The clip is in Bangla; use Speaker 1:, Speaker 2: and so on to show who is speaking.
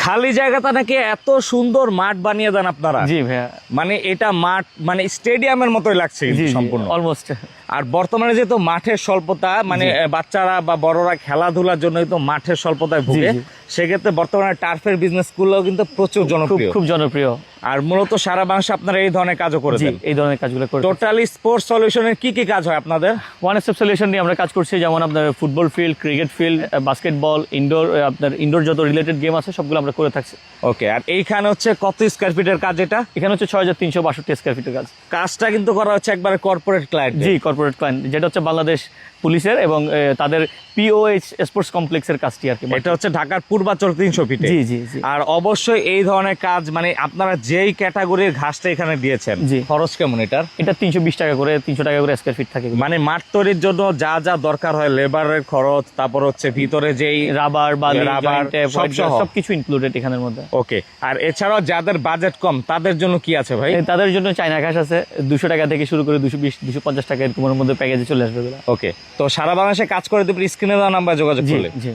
Speaker 1: খালি জায়গাটা নাকি এত সুন্দর মাঠ বানিয়ে দেন আপনারা?
Speaker 2: জি ভাইয়া,
Speaker 1: মানে এটা মাঠ মানে স্টেডিয়ামের মতোই লাগছে
Speaker 2: জি
Speaker 1: সম্পূর্ণ।
Speaker 2: অলমোস্ট।
Speaker 1: আর বর্তমানে যেহেতু মাঠের স্বল্পতা, মানে বাচ্চারা বা বড়রা খেলাধুলার জন্য তো মাঠের স্বল্পতায় ভুগে,
Speaker 2: জি।
Speaker 1: সেক্ষেত্রে বর্তমানে টার্ফের বিজনেস গুলোও কিন্তু প্রচুর
Speaker 2: খুব
Speaker 1: জনপ্রিয়।
Speaker 2: খুব জনপ্রিয়।
Speaker 1: আর মূলত সারা বাংলাদেশে আপনারা এই ধরনের কাজও করে
Speaker 2: জি,
Speaker 1: দেন।
Speaker 2: এই ধরনের কাজগুলো করে
Speaker 1: টোটালি স্পোর্টস সলিউশনের কি কি কাজ হয় আপনাদের?
Speaker 2: ওয়ান স্টেপ সলিউশন নিয়ে আমরা কাজ করছি, যেমন আপনার football field, cricket field, basketball, indoor, আপনার ইনডোর যত রিলেটেড গেম আছে সবগুলো আমরা করে থাকছি।
Speaker 1: ওকে, আর এইখানে হচ্ছে কত স্কয়ার ফিটের কাজ এটা?
Speaker 2: এখানে হচ্ছে 6362 স্কয়ার ফিটের কাজ।
Speaker 1: কাজটা কিন্তু করা হচ্ছে একবারে কর্পোরেট ক্লায়েন্ট।
Speaker 2: জি, কর্পোরেট ক্লায়েন্ট, যেটা হচ্ছে বাংলাদেশ পুলিশের এবং তাদের পিওএইচ স্পোর্টস কমপ্লেক্সের কাজটি আর কি।
Speaker 1: এটা হচ্ছে ঢাকার পূর্বাচল 300 ফিটে।
Speaker 2: জি জি জি।
Speaker 1: আর অবশ্যই এই ধরনের কাজ মানে আপনারা যেই ক্যাটাগরির ঘাসটা এখানে দিয়েছেন,
Speaker 2: জি।
Speaker 1: খরচ কেমন এটার?
Speaker 2: এটা 320 টাকা করে, 300 টাকা করে স্কয়ার ফিট থাকে।
Speaker 1: মানে মাঠ তৈরির জন্য যা যা দরকার হয়, লেবারের খরচ, তারপর হচ্ছে ভিতরে যেই
Speaker 2: রাবার, বালি,
Speaker 1: রাবার,
Speaker 2: জয়েন্ট টেপ,
Speaker 1: সব সহ।
Speaker 2: সবকিছু ইনক্লুডেড এখানের মধ্যে।
Speaker 1: ওকে, আর এছাড়াও যাদের বাজেট কম তাদের জন্য কি আছে ভাই?
Speaker 2: তাদের জন্য চায়না ঘাস আছে 200 টাকা থেকে শুরু করে 220 250 টাকা এরকমের মধ্যে প্যাকেজে চলে আসবে এগুলো।
Speaker 1: ওকে, তো সারা বাংলাদেশে কাজ করে দেবেন, স্ক্রিনে দেওয়া নাম্বার যোগাযোগ
Speaker 2: জি
Speaker 1: করলে।
Speaker 2: জি।